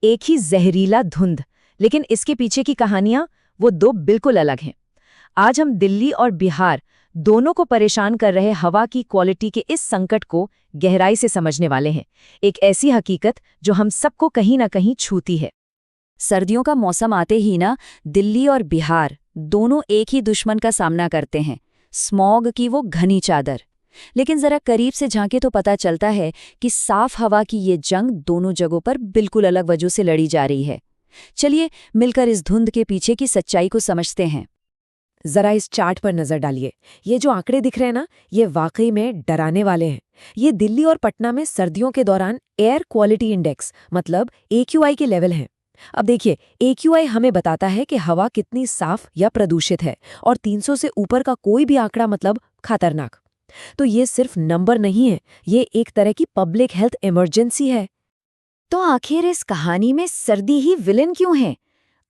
एक ही जहरीला धुंध, लेकिन इसके पीछे की कहानियां वो दो बिल्कुल अलग हैं। आज हम दिल्ली और बिहार दोनों को परेशान कर रहे हवा की क्वालिटी के इस संकट को गहराई से समझने वाले हैं। एक ऐसी हकीकत जो हम सबको कहीं ना कहीं छूती है। सर्दियों का मौसम आते ही ना दिल्ली और बिहार दोनों एक ही दुश्मन का सामना करते हैं, स्मॉग की वो घनी चादर। लेकिन जरा करीब से झांके तो पता चलता है कि साफ हवा की ये जंग दोनों जगहों पर बिल्कुल अलग वजह से लड़ी जा रही है। चलिए मिलकर इस धुंध के पीछे की सच्चाई को समझते हैं। जरा इस चार्ट पर नजर डालिए। ये जो आंकड़े दिख रहे हैं ना, ये वाकई में डराने वाले हैं। ये दिल्ली और पटना में सर्दियों के दौरान एयर क्वालिटी इंडेक्स मतलब AQI के लेवल हैं। अब देखिए, AQI हमें बताता है कि हवा कितनी साफ या प्रदूषित है, और 300 से ऊपर का कोई भी आंकड़ा मतलब खतरनाक। तो ये सिर्फ नंबर नहीं है, ये एक तरह की पब्लिक हेल्थ इमरजेंसी है। तो आखिर इस कहानी में सर्दी ही विलेन क्यों है?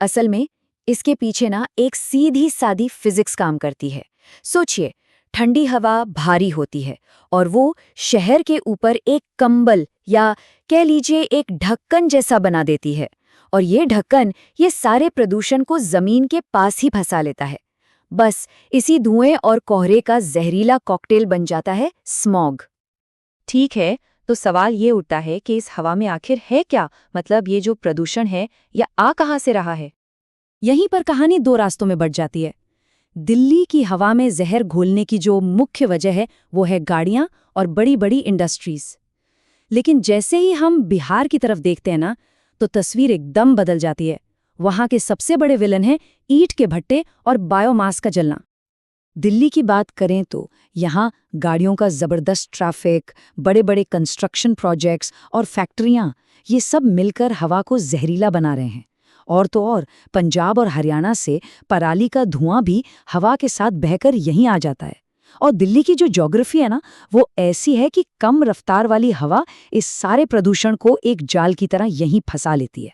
असल में इसके पीछे ना एक सीधी सादी फिजिक्स काम करती है। सोचिए, ठंडी हवा भारी होती है और वो शहर के ऊपर एक कंबल या कह लीजिए एक ढक्कन जैसा बना देती है। और ये ढक्कन ये सारे प्रदूषण को जमीन के पास ही फंसा लेता है। बस इसी धुएं और कोहरे का जहरीला कॉकटेल बन जाता है स्मॉग। ठीक है, तो सवाल ये उठता है कि इस हवा में आखिर है क्या? मतलब ये जो प्रदूषण है या आ कहाँ से रहा है? यहीं पर कहानी दो रास्तों में बढ़ जाती है। दिल्ली की हवा में जहर घोलने की जो मुख्य वजह है वो है गाड़ियां और बड़ी बड़ी इंडस्ट्रीज। लेकिन जैसे ही हम बिहार की तरफ देखते हैं ना, तो तस्वीर एकदम बदल जाती है। वहां के सबसे बड़े विलन हैं ईंट के भट्टे और बायोमास का जलना। दिल्ली की बात करें तो यहाँ गाड़ियों का जबरदस्त ट्रैफिक, बड़े बड़े कंस्ट्रक्शन प्रोजेक्ट्स और फैक्ट्रियां, ये सब मिलकर हवा को जहरीला बना रहे हैं। और तो और पंजाब और हरियाणा से पराली का धुआं भी हवा के साथ बहकर यहीं आ जाता है। और दिल्ली की जो ज्योग्राफी है ना, वो ऐसी है कि कम रफ्तार वाली हवा इस सारे प्रदूषण को एक जाल की तरह यहीं फंसा लेती है।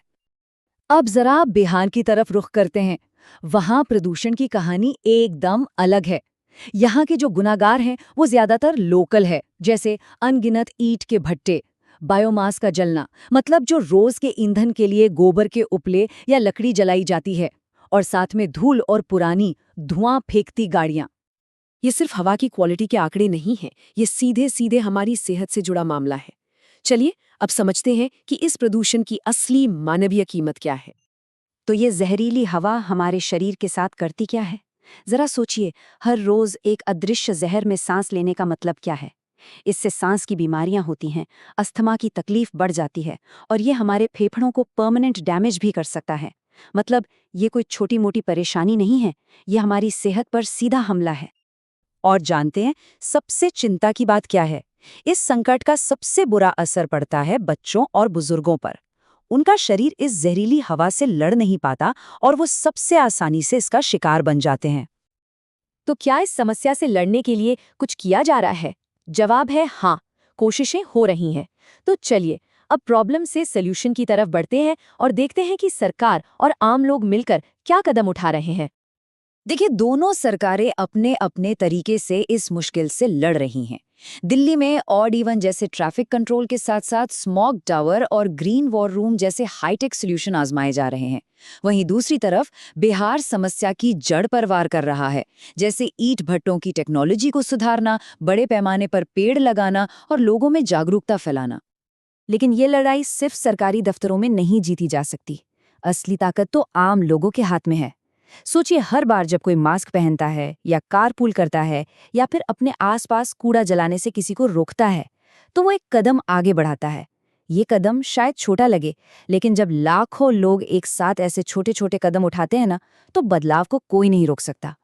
अब जरा बिहार की तरफ रुख करते हैं। वहां प्रदूषण की कहानी एकदम अलग है। यहाँ के जो गुनाहगार हैं वो ज्यादातर लोकल है, जैसे अनगिनत ईंट के भट्टे, बायोमास का जलना, मतलब जो रोज के ईंधन के लिए गोबर के उपले या लकड़ी जलाई जाती है, और साथ में धूल और पुरानी धुआं फेंकती गाड़ियां। ये सिर्फ हवा की क्वालिटी के आंकड़े नहीं हैं, ये सीधे सीधे हमारी सेहत से जुड़ा मामला है। चलिए अब समझते हैं कि इस प्रदूषण की असली मानवीय कीमत क्या है। तो ये जहरीली हवा हमारे शरीर के साथ करती क्या है? जरा सोचिए, हर रोज एक अदृश्य जहर में सांस लेने का मतलब क्या है? इससे सांस की बीमारियां होती हैं, अस्थमा की तकलीफ बढ़ जाती है, और ये हमारे फेफड़ों को परमानेंट डैमेज भी कर सकता है। मतलब ये कोई छोटी मोटी परेशानी नहीं है, ये हमारी सेहत पर सीधा हमला है। और जानते हैं सबसे चिंता की बात क्या है? इस संकट का सबसे बुरा असर पड़ता है बच्चों और बुजुर्गों पर। उनका शरीर इस जहरीली हवा से लड़ नहीं पाता और वो सबसे आसानी से इसका शिकार बन जाते हैं। तो क्या इस समस्या से लड़ने के लिए कुछ किया जा रहा है? जवाब है हाँ, कोशिशें हो रही हैं। तो चलिए अब प्रॉब्लम से सॉल्यूशन की तरफ बढ़ते हैं और देखते हैं कि सरकार और आम लोग मिलकर क्या कदम उठा रहे हैं। देखिए, दोनों सरकारें अपने अपने तरीके से इस मुश्किल से लड़ रही हैं। दिल्ली में ऑड इवन जैसे ट्रैफिक कंट्रोल के साथ साथ स्मॉग टावर और ग्रीन वॉर रूम जैसे हाईटेक सॉल्यूशन आजमाए जा रहे हैं। वहीं दूसरी तरफ बिहार समस्या की जड़ पर वार कर रहा है, जैसे ईंट भट्टों की टेक्नोलॉजी को सुधारना, बड़े पैमाने पर पेड़ लगाना और लोगों में जागरूकता फैलाना। लेकिन ये लड़ाई सिर्फ सरकारी दफ्तरों में नहीं जीती जा सकती। असली ताकत तो आम लोगों के हाथ में है। सोचिए, हर बार जब कोई मास्क पहनता है या कारपूल करता है या फिर अपने आसपास कूड़ा जलाने से किसी को रोकता है, तो वो एक कदम आगे बढ़ाता है। ये कदम शायद छोटा लगे, लेकिन जब लाखों लोग एक साथ ऐसे छोटे छोटे कदम उठाते हैं ना, तो बदलाव को कोई नहीं रोक सकता।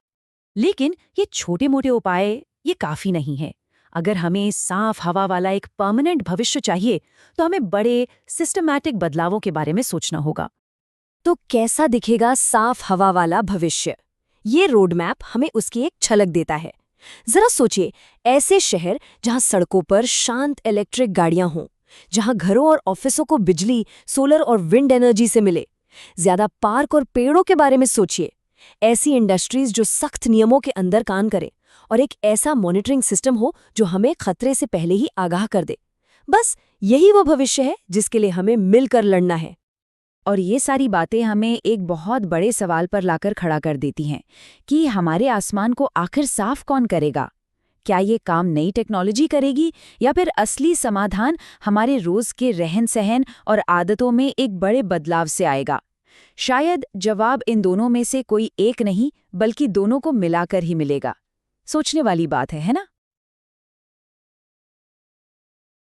लेकिन ये छोटे मोटे उपाय ये काफी नहीं है। अगर हमें साफ हवा वाला एक परमानेंट भविष्य चाहिए, तो हमें बड़े सिस्टमैटिक बदलावों के बारे में सोचना होगा। तो कैसा दिखेगा साफ हवा वाला भविष्य? ये रोड मैप हमें उसकी एक झलक देता है। जरा सोचिए, ऐसे शहर जहां सड़कों पर शांत इलेक्ट्रिक गाड़ियां हों, जहां घरों और ऑफिसों को बिजली, सोलर और विंड एनर्जी से मिले। ज्यादा पार्क और पेड़ों के बारे में सोचिए। ऐसी इंडस्ट्रीज जो सख्त नियमों के अंदर काम करे, और एक ऐसा मॉनिटरिंग सिस्टम हो जो हमें खतरे से पहले ही आगाह कर दे। बस यही वो भविष्य है जिसके लिए हमें मिलकर लड़ना है। और ये सारी बातें हमें एक बहुत बड़े सवाल पर लाकर खड़ा कर देती हैं कि हमारे आसमान को आखिर साफ कौन करेगा? क्या ये काम नई टेक्नोलॉजी करेगी या फिर असली समाधान हमारे रोज के रहन-सहन और आदतों में एक बड़े बदलाव से आएगा? शायद जवाब इन दोनों में से कोई एक नहीं, बल्कि दोनों को मिलाकर ही मिलेगा। सोचने वाली बात है ना?